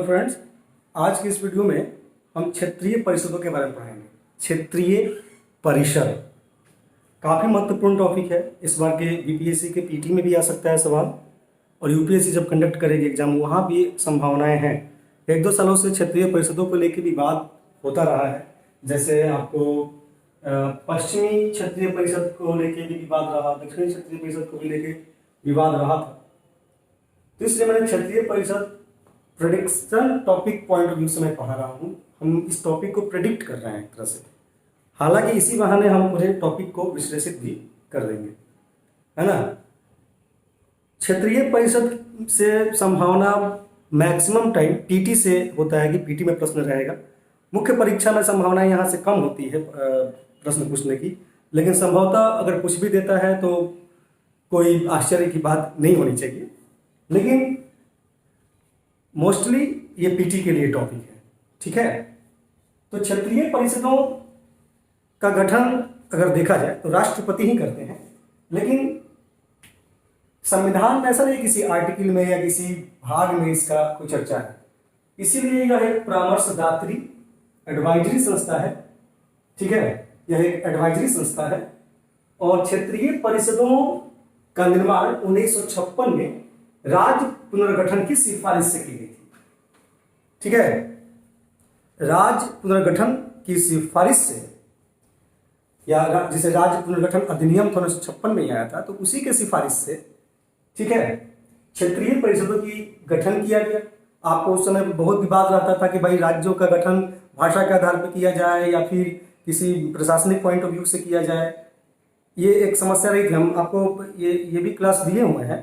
Friends, आज की इस वीडियो में हम क्षेत्रीय परिषदों के बारे में पढ़ेंगे। क्षेत्रीय परिषद काफ़ी महत्वपूर्ण टॉपिक है। इस बार के बीपीएससी के पीटी में भी आ सकता है सवाल, और यूपीएससी जब कंडक्ट करेगी एग्जाम वहाँ भी संभावनाएं हैं। एक दो सालों से क्षेत्रीय परिषदों को लेकर विवाद होता रहा है। जैसे आपको पश्चिमी क्षेत्रीय परिषद को लेकर भी विवाद रहा, दक्षिणी क्षेत्रीय परिषद को भी लेकर विवाद रहा था। तो इसलिए मैंने क्षेत्रीय परिषद prediction topic point of view से मैं पढ़ा रहा हूँ। हम इस टॉपिक को प्रेडिक्ट कर रहे हैं एक तरह से। हालांकि इसी बहाने हम पूरे टॉपिक को विश्लेषित भी कर देंगे, है ना। क्षेत्रीय परिषद से संभावना मैक्सिमम टाइम टीटी से होता है कि पीटी में प्रश्न रहेगा। मुख्य परीक्षा में संभावना यहाँ से कम होती है प्रश्न पूछने की, लेकिन संभवतः अगर कुछ भी देता है तो कोई आश्चर्य की बात नहीं होनी चाहिए। लेकिन मोस्टली ये पीटी के लिए टॉपिक है, ठीक है। तो क्षेत्रीय परिषदों का गठन अगर देखा जाए तो राष्ट्रपति ही करते हैं, लेकिन संविधान में ऐसा नहीं किसी आर्टिकल में या किसी भाग में इसका कोई चर्चा है। इसीलिए यह एक परामर्शदात्री एडवाइजरी संस्था है, ठीक है। यह एक एडवाइजरी संस्था है और क्षेत्रीय परिषदों का निर्माण 1956 में राज्य पुनर्गठन की सिफारिश से की गई थी, ठीक है। राज्य पुनर्गठन की सिफारिश से, या जिसे राज्य पुनर्गठन अधिनियम 1956 में आया था, तो उसी के सिफारिश से, ठीक है, क्षेत्रीय परिषदों की गठन किया गया। आपको उस समय बहुत विवाद रहता था कि भाई राज्यों का गठन भाषा के आधार पर किया जाए या फिर किसी प्रशासनिक पॉइंट ऑफ व्यू से किया जाए। ये एक समस्या रही थी। हम आपको ये भी क्लास दिए हुए हैं,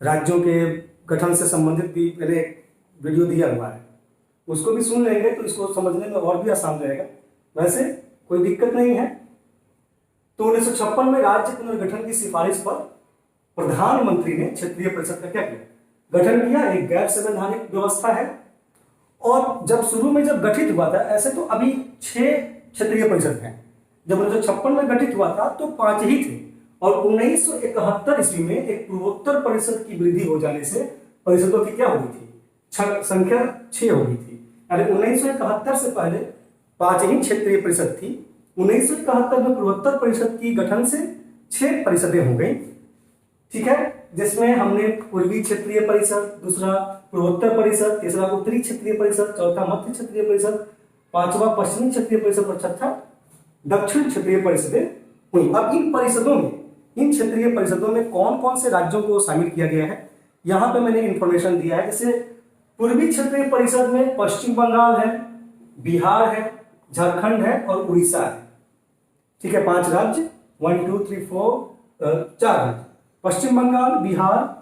राज्यों के गठन से संबंधित भी मैंने एक वीडियो दिया हुआ है, उसको भी सुन लेंगे तो इसको समझने में और भी आसान रहेगा। वैसे कोई दिक्कत नहीं है। तो 1956 में राज्य पुनर्गठन की सिफारिश पर प्रधानमंत्री ने क्षेत्रीय परिषद का क्या किया, गठन किया। एक गैर संवैधानिक व्यवस्था है। और जब शुरू में जब गठित हुआ था, ऐसे तो अभी 6 क्षेत्रीय परिषद हैं। जब 1956 में गठित हुआ था तो 5 ही थे, और 1971 ईस्वी में एक पूर्वोत्तर परिषद की वृद्धि हो जाने से परिषदों की क्या हो गई थी, संख्या 6 हो गई थी। अरे 1971 से पहले 5 ही क्षेत्रीय परिषद थी। 1971 में पूर्वोत्तर परिषद की गठन से 6 परिषदें हो गई, ठीक है। जिसमें हमने पूर्वी क्षेत्रीय परिषद, दूसरा पूर्वोत्तर परिषद, तीसरा उत्तरी क्षेत्रीय परिषद, चौथा मध्य क्षेत्रीय परिषद, 5वां पश्चिमी क्षेत्रीय परिषद और 6ठा दक्षिण क्षेत्रीय परिषदें हुई। अब इन परिषदों में, इन क्षेत्रीय परिषदों में कौन कौन से राज्यों को शामिल किया गया है, यहाँ पे मैंने इंफॉर्मेशन दिया है। जैसे पूर्वी क्षेत्रीय परिषद में पश्चिम बंगाल है, बिहार है, झारखंड है और उड़ीसा है, ठीक है। 5 राज्य, 1 2 3 4 4 राज्य, पश्चिम बंगाल, बिहार,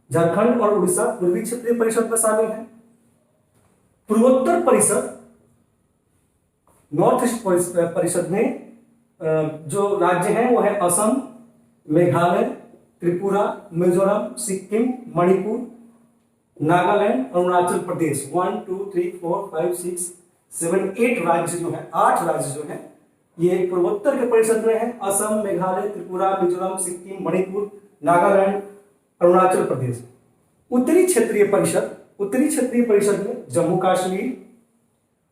झारखंड और उड़ीसा पूर्वी क्षेत्रीय परिषद में शामिल है। पूर्वोत्तर परिषद, नॉर्थ ईस्ट परिषद में जो राज्य हैं वो है असम, मेघालय, त्रिपुरा, मिजोरम, सिक्किम, मणिपुर, नागालैंड, अरुणाचल प्रदेश। 1 2 3 4 5 6 7 8 राज्य जो है, 8 राज्य जो है ये पूर्वोत्तर के परिषद में है। असम, मेघालय, त्रिपुरा, मिजोरम, सिक्किम, मणिपुर, नागालैंड, अरुणाचल प्रदेश। उत्तरी क्षेत्रीय परिषद, उत्तरी क्षेत्रीय परिषद में जम्मू कश्मीर।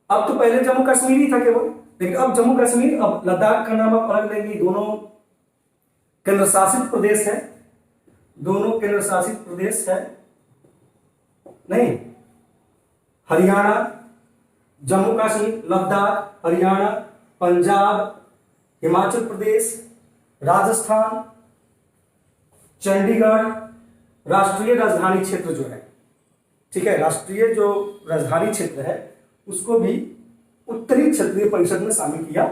अब तो पहले जम्मू कश्मीर ही था केवल, लेकिन अब जम्मू कश्मीर, अब लद्दाख का नाम अब अलग लेंगे। दोनों केंद्र शासित प्रदेश है, दोनों केंद्र शासित प्रदेश है। नहीं, हरियाणा, जम्मू कश्मीर, लद्दाख, हरियाणा, पंजाब, हिमाचल प्रदेश, राजस्थान, चंडीगढ़, राष्ट्रीय राजधानी क्षेत्र जो है, ठीक है, राष्ट्रीय जो राजधानी क्षेत्र है उसको भी उत्तरी क्षेत्रीय परिषद में शामिल किया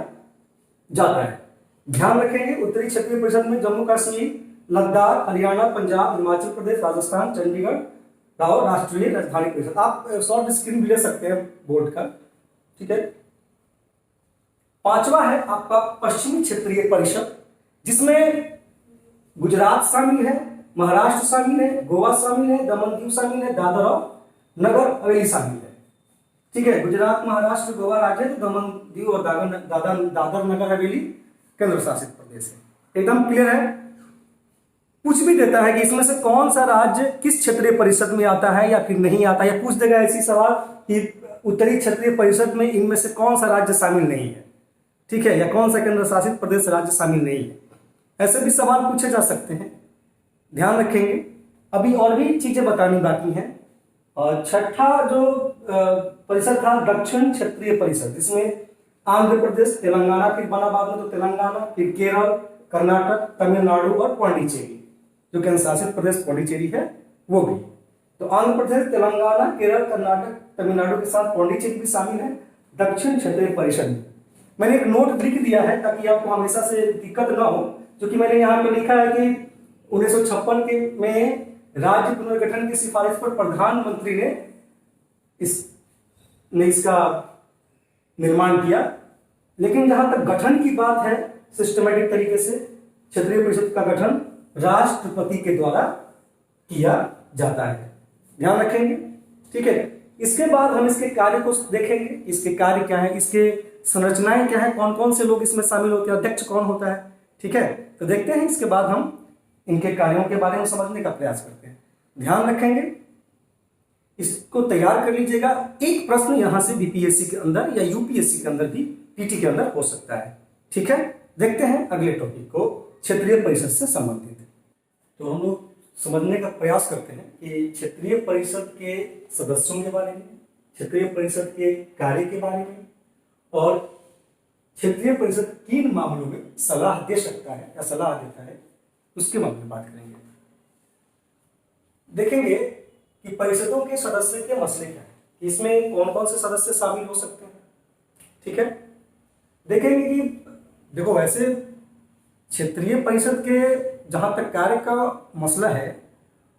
जाता है। ध्यान रखेंगे, उत्तरी क्षेत्रीय परिषद में जम्मू कश्मीर, लद्दाख, हरियाणा, पंजाब, हिमाचल प्रदेश, राजस्थान, चंडीगढ़ और राष्ट्रीय राजधानी परिषद। आप शॉर्ट स्क्रीन भी ले सकते हैं बोर्ड का, ठीक है। 5वां है आपका पश्चिमी क्षेत्रीय परिषद, जिसमें गुजरात शामिल है, महाराष्ट्र शामिल है, गोवा शामिल है, दमन दीव शामिल है, दादर और नगर हवेली शामिल है, ठीक है। गुजरात, महाराष्ट्र, गोवा राज्य, तो दमन दीव और दादर नगर हवेली केंद्र शासित प्रदेश है। एकदम क्लियर है। पूछ भी देता है कि इसमें से कौन सा राज्य किस क्षेत्रीय परिषद में आता है या फिर नहीं आता, या पूछ देगा ऐसी सवाल कि उत्तरी क्षेत्रीय परिषद में इनमें से कौन सा राज्य शामिल नहीं है, ठीक है, या कौन सा केंद्र शासित प्रदेश राज्य शामिल नहीं है। ऐसे भी सवाल पूछे जा सकते हैं, ध्यान रखेंगे। अभी और भी चीजें बतानी बाकी हैं। और छठा जो परिषद था दक्षिण क्षेत्रीय परिषद, इसमें आंध्र प्रदेश, तेलंगाना फिर बना बाद में तो तेलंगाना, फिर केरल, कर्नाटक, तमिलनाडु और पांडिचेरी, जो केंद्र शासित प्रदेश पांडिचेरी है वो भी। तो आंध्र प्रदेश, तेलंगाना, केरल, कर्नाटक, तमिलनाडु के साथ पांडिचेरी भी शामिल है दक्षिण क्षेत्रीय परिषद में। मैंने एक नोट लिख दिया है ताकि आपको हमेशा से दिक्कत ना हो, क्योंकि मैंने यहाँ पे लिखा है कि 1956 के में राज्य पुनर्गठन की सिफारिश पर प्रधानमंत्री ने इसका निर्माण किया, लेकिन जहां तक गठन की बात है सिस्टमेटिक तरीके से क्षेत्रीय परिषद का गठन राष्ट्रपति के द्वारा किया जाता है, ध्यान रखेंगे, ठीक है। इसके बाद हम इसके कार्य को देखेंगे, इसके कार्य क्या है, इसके संरचनाएं क्या है, कौन कौन से लोग इसमें शामिल होते हैं, अध्यक्ष कौन होता है, ठीक है। तो देखते हैं, इसके बाद हम इनके कार्यों के बारे में समझने का प्रयास करते हैं, ध्यान रखेंगे, इसको तैयार कर लीजिएगा। एक प्रश्न यहां से बीपीएससी के अंदर या यूपीएससी के अंदर भी, पीटी के अंदर हो सकता है, ठीक है। देखते हैं अगले टॉपिक को, क्षेत्रीय परिषद से संबंधित। तो हम लोग समझने का प्रयास करते हैं कि क्षेत्रीय परिषद के सदस्यों के बारे में, क्षेत्रीय परिषद के कार्य के बारे में, और क्षेत्रीय परिषद किन मामलों में सलाह दे सकता है या सलाह देता है, उसके बारे में बात करेंगे। देखेंगे कि परिषदों के सदस्य के मसले क्या है, इसमें कौन कौन से सदस्य शामिल हो सकते हैं, ठीक है। देखेंगे कि देखो, वैसे क्षेत्रीय परिषद के जहां तक कार्य का मसला है,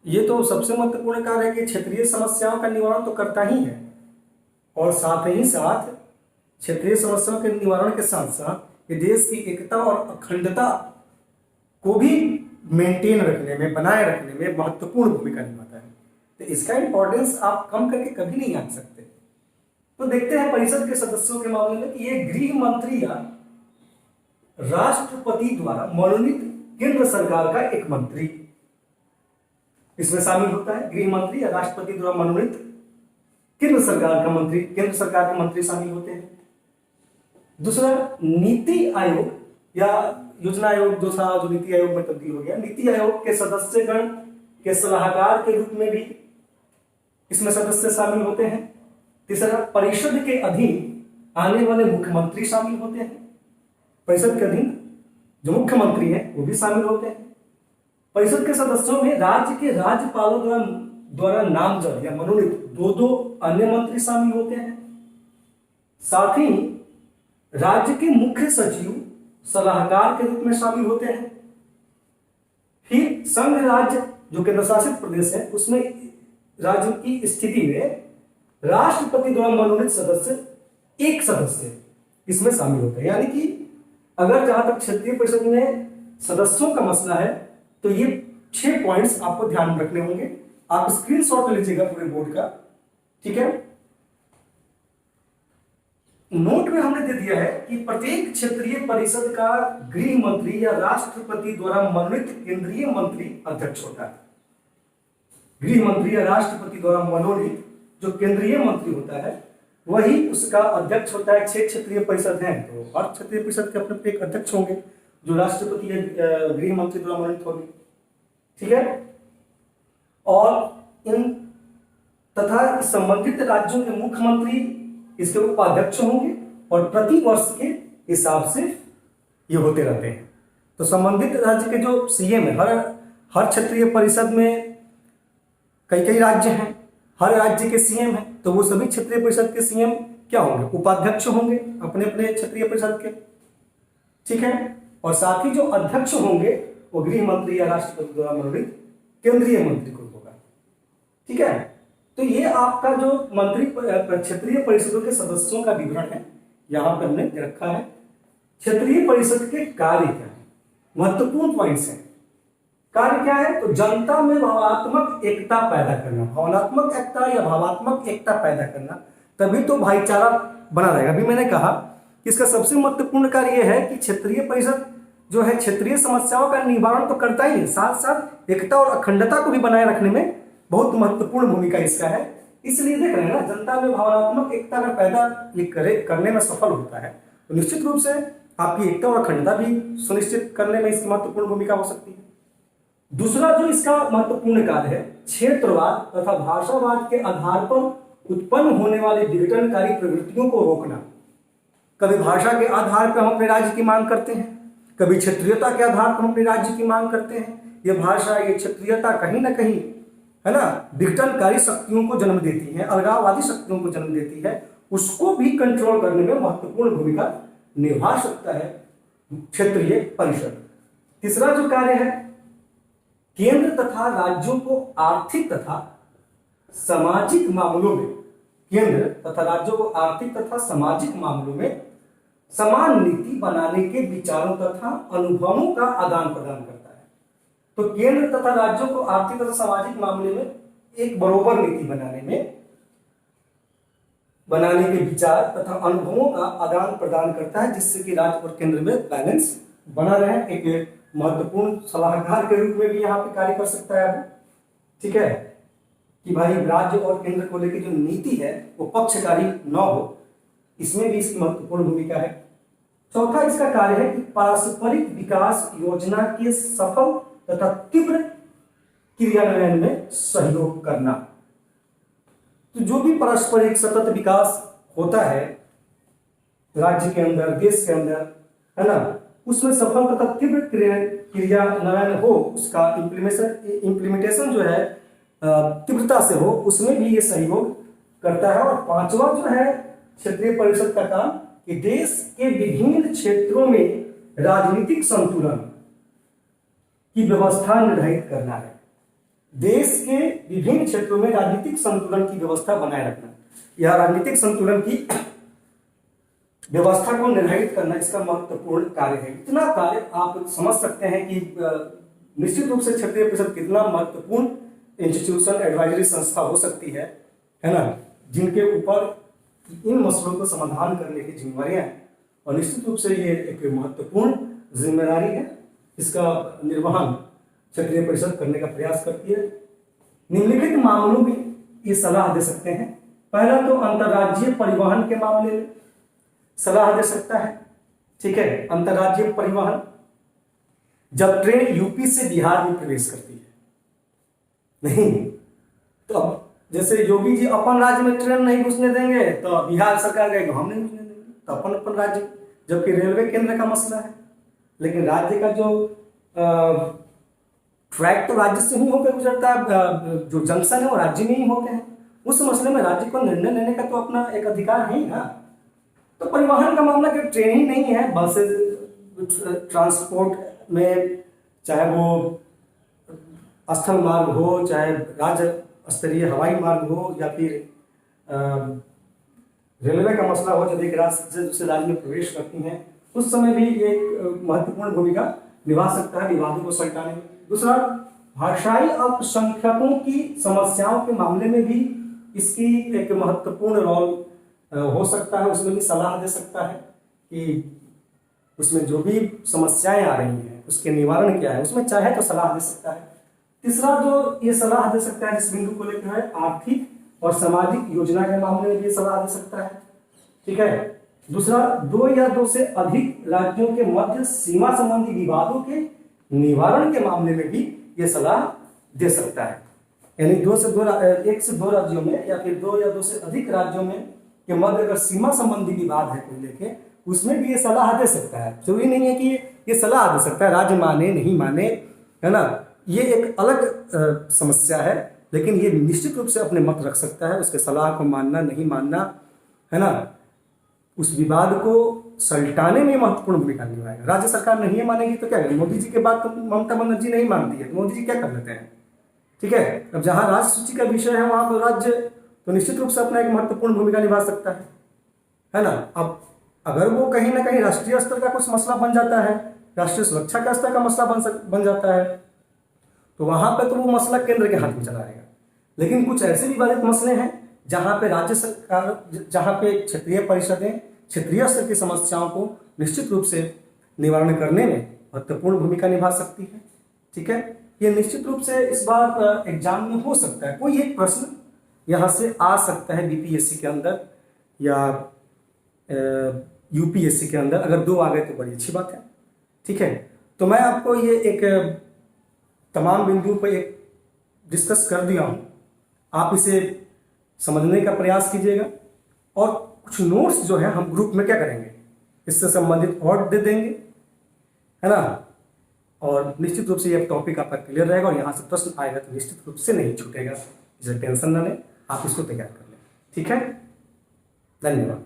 ये तो सबसे महत्वपूर्ण कार्य है कि क्षेत्रीय समस्याओं का निवारण तो करता ही है, और साथ ही साथ क्षेत्रीय समस्याओं के निवारण के साथ साथ ये देश की एकता और अखंडता को भी मेंटेन रखने में, बनाए रखने में महत्वपूर्ण भूमिका निभाता है। तो इसका इंपॉर्टेंस आप कम करके कभी नहीं आंक सकते। तो देखते हैं परिषद के सदस्यों के मामले में कि ये गृह मंत्री या राष्ट्रपति द्वारा मनोनीत केंद्र सरकार का एक मंत्री इसमें शामिल होता है। गृह मंत्री या राष्ट्रपति द्वारा मनोनीत केंद्र सरकार का मंत्री, केंद्र सरकार के मंत्री शामिल होते हैं। दूसरा, नीति आयोग या योजना आयोग जो था, जो नीति आयोग में तब्दील हो गया, नीति आयोग के सदस्यगण के सलाहकार के रूप में भी इसमें सदस्य शामिल होते हैं। तीसरा, परिषद के अधीन आने वाले मुख्यमंत्री शामिल होते हैं। परिषद के अधीन जो मुख्यमंत्री हैं वो भी शामिल होते हैं। परिषद के सदस्यों में राज्य के राज्यपालों द्वारा नामजद या मनोनीत दो अन्य मंत्री शामिल होते हैं। साथ ही राज्य के मुख्य सचिव सलाहकार के रूप में शामिल होते हैं। फिर संघ राज्य जो केंद्र शासित प्रदेश है, उसमें राज्य की स्थिति में राष्ट्रपति द्वारा मनोनीत सदस्य एक सदस्य इसमें शामिल होते हैं। यानी कि अगर जहां तक क्षेत्रीय परिषद में सदस्यों का मसला है, तो ये 6 पॉइंट्स आपको ध्यान में रखने होंगे। आप स्क्रीनशॉट ले लीजिएगा पूरे बोर्ड का, ठीक है। नोट में हमने दे दिया है कि प्रत्येक क्षेत्रीय परिषद का गृह मंत्री या राष्ट्रपति द्वारा मनोनीत केंद्रीय मंत्री अध्यक्ष होता है। गृह मंत्री या राष्ट्रपति द्वारा मनोनीत जो केंद्रीय मंत्री होता है, वही उसका अध्यक्ष होता है। 6 क्षेत्रीय परिषद हैं, तो हर क्षेत्रीय परिषद के अपने एक अध्यक्ष होंगे जो राष्ट्रपति या गृह मंत्री द्वारा मनोनीत होंगे, ठीक है। और इन तथा संबंधित राज्यों के मुख्यमंत्री इसके उपाध्यक्ष होंगे, और प्रति वर्ष के हिसाब से ये होते रहते हैं। तो संबंधित राज्य के जो सीएम है, हर क्षेत्रीय परिषद में कई राज्य हैं, हर राज्य के सीएम हैं, तो वो सभी क्षेत्रीय परिषद के सीएम क्या होंगे, उपाध्यक्ष होंगे अपने अपने क्षेत्रीय परिषद के, ठीक है। और साथ ही जो अध्यक्ष होंगे वो गृह मंत्री या राष्ट्रपति द्वारा मनोनीत केंद्रीय मंत्री को होगा, ठीक है। तो ये आपका जो मंत्री क्षेत्रीय परिषदों के सदस्यों का विवरण है, यहां पर हमने रखा है। क्षेत्रीय परिषद के कार्य क्या है, महत्वपूर्ण पॉइंट्स हैं। कार्य क्या है, तो जनता में भावात्मक एकता पैदा करना, भावनात्मक एकता या भावात्मक एकता पैदा करना, तभी तो भाईचारा बना रहेगा। अभी मैंने कहा कि इसका सबसे महत्वपूर्ण कार्य यह है कि क्षेत्रीय परिषद जो है क्षेत्रीय समस्याओं का निवारण तो करता ही है, साथ साथ एकता और अखंडता को भी बनाए रखने में बहुत महत्वपूर्ण भूमिका इसका है। इसलिए देख रहे हैं ना, जनता में भावनात्मक एकता अगर पैदा करने में सफल होता है तो निश्चित रूप से आपकी एकता और अखंडता भी सुनिश्चित करने में इसकी महत्वपूर्ण भूमिका हो सकती है। दूसरा जो इसका महत्वपूर्ण कार्य है, क्षेत्रवाद तथा भाषावाद के आधार पर उत्पन्न होने वाली विघटनकारी प्रवृत्तियों को रोकना। कभी भाषा के आधार पर हम अपने राज्य की मांग करते हैं, कभी क्षेत्रीयता के आधार पर हम अपने राज्य की मांग करते हैं। ये भाषा, ये क्षेत्रीयता कहीं ना कहीं, है ना, विघटनकारी शक्तियों को जन्म देती है, अलगाववादी शक्तियों को जन्म देती है। उसको भी कंट्रोल करने में महत्वपूर्ण भूमिका निभा सकता है क्षेत्रीय परिषद। तीसरा जो कार्य है, केंद्र तथा राज्यों को आर्थिक तथा सामाजिक मामलों में, केंद्र तथा राज्यों को आर्थिक तथा सामाजिक मामलों में समान नीति बनाने के विचारों तथा अनुभवों का आदान प्रदान करता है। तो केंद्र तथा राज्यों को आर्थिक तथा सामाजिक मामले में एक बरोबर नीति बनाने के विचार तथा अनुभवों का आदान प्रदान करता है, जिससे कि राज्य और केंद्र में बैलेंस बना रहे। एक महत्वपूर्ण सलाहकार के रूप में भी यहाँ पे कार्य कर सकता है। ठीक है, कि भाई राज्य और केंद्र को लेकर जो नीति है वो पक्षकारी न हो, इसमें भी इसकी महत्वपूर्ण भूमिका है। चौथा इसका कार्य है कि पारस्परिक विकास योजना के सफल तथा तीव्र क्रियान्वयन में सहयोग करना। तो जो भी पारस्परिक सतत विकास होता है राज्य के अंदर, देश के अंदर, है ना, उसमें सफल तथा तीव्र क्रियान्वयन हो, उसका इम्प्लीमेंटेशन जो है तीव्रता से हो, उसमें भी ये सहयोग करता है। और पांचवा जो है क्षेत्रीय परिषद का काम, कि देश के विभिन्न क्षेत्रों में राजनीतिक संतुलन की व्यवस्था निर्धारित करना है। देश के विभिन्न क्षेत्रों में राजनीतिक संतुलन की व्यवस्था बनाए रखना, या राजनीतिक संतुलन की व्यवस्था को निर्धारित करना इसका महत्वपूर्ण कार्य है। इतना कार्य आप समझ सकते हैं कि निश्चित रूप से क्षेत्रीय परिषद कितना महत्वपूर्ण इंस्टीट्यूशन, एडवाइजरी संस्था हो सकती है ना, जिनके ऊपर इन मसलों को समाधान करने की जिम्मेदारियां हैं। और निश्चित रूप से ये एक महत्वपूर्ण जिम्मेदारी है, इसका निर्वहन क्षेत्रीय परिषद करने का प्रयास करती है। निम्नलिखित मामलों में ये सलाह दे सकते हैं। पहला तो अंतर्राज्यीय परिवहन के मामले में सलाह दे सकता है। ठीक है, अंतर्राज्यीय परिवहन, जब ट्रेन यूपी से बिहार में प्रवेश करती है, नहीं तो अब जैसे योगी जी अपन राज्य में ट्रेन नहीं घुसने देंगे तो बिहार सरकार कहेगी हम नहीं घुसने देंगे, तो अपन अपन राज्य, जबकि रेलवे केंद्र का मसला है। लेकिन राज्य का जो ट्रैक तो राज्य से ही होकर गुजरता है, जो जंक्शन है वो राज्य में ही होते हैं। उस मसले में राज्य को निर्णय लेने का तो अपना एक अधिकार है ही ना। तो परिवहन का मामला कि ट्रेन ही नहीं है, बसेज ट्रांसपोर्ट में, चाहे वो स्थल मार्ग हो, चाहे राज्य स्तरीय हवाई मार्ग हो, या फिर रेलवे का मसला हो, जब एक राज्य से दूसरे राज्य में प्रवेश करती हैं, उस समय भी एक महत्वपूर्ण भूमिका निभा सकता है विवादों को सुलझाने में। दूसरा, भाषाई अल्पसंख्यकों की समस्याओं के मामले में भी इसकी एक महत्वपूर्ण रोल हो सकता है। उसमें भी सलाह दे सकता है कि उसमें जो भी समस्याएं आ रही हैं उसके निवारण क्या है, उसमें चाहे तो सलाह दे सकता है। तीसरा जो ये सलाह दे सकता है जिस बिंदु को लेकर है, आर्थिक और सामाजिक योजना के मामले में भी सलाह दे सकता है। ठीक है। दूसरा, 2 या 2 से अधिक राज्यों के मध्य सीमा संबंधी विवादों के निवारण के मामले में भी ये सलाह दे सकता है। यानी 1 से 2 राज्यों में, या फिर 2 या 2 से अधिक राज्यों में के मध्य अगर सीमा संबंधी विवाद है कोई लेके, उसमें भी ये सलाह दे सकता है। जरूरी नहीं है कि ये सलाह दे सकता है, राज्य माने नहीं माने, है ना, ये एक अलग समस्या है। लेकिन ये निश्चित रूप से अपने मत रख सकता है, उसके सलाह को मानना नहीं मानना, है ना, उस विवाद को सलटाने में महत्वपूर्ण भूमिका निभाएगा। राज्य सरकार नहीं मानेगी तो क्या करें? मोदी जी के बाद तो ममता बनर्जी नहीं मानती है, तो मोदी जी क्या कर लेते हैं? ठीक है। अब जहां राज्य सूची का विषय है वहां पर राज्य तो निश्चित रूप से अपना एक महत्वपूर्ण भूमिका निभा सकता है ना। अब अगर वो कहीं ना कहीं राष्ट्रीय स्तर का कुछ मसला बन जाता है, राष्ट्रीय सुरक्षा का स्तर का मसला बन जाता है, तो वहां पे तो वो मसला केंद्र के हाथ में चला आएगा। लेकिन कुछ ऐसे विवादित मसले हैं जहां पे राज्य सरकार, जहां पे क्षेत्रीय परिषदें क्षेत्रीय स्तर की समस्याओं को निश्चित रूप से निवारण करने में महत्वपूर्ण भूमिका निभा सकती है। ठीक है, ये निश्चित रूप से इस बार एग्जाम में हो सकता है, कोई एक प्रश्न यहाँ से आ सकता है बीपीएससी के अंदर या यूपीएससी के अंदर। अगर 2 आ गए तो बड़ी अच्छी बात है। ठीक है, तो मैं आपको ये एक तमाम बिंदुओं पर एक डिस्कस कर दिया हूँ, आप इसे समझने का प्रयास कीजिएगा और कुछ नोट्स जो है हम ग्रुप में क्या करेंगे, इससे संबंधित और दे देंगे, है ना। और निश्चित रूप से यह टॉपिक आपका क्लियर रहेगा और यहाँ से प्रश्न आएगा तो निश्चित रूप से नहीं छूटेगा, इसे टेंशन न लें, आप इसको तैयार कर लें। ठीक है, धन्यवाद।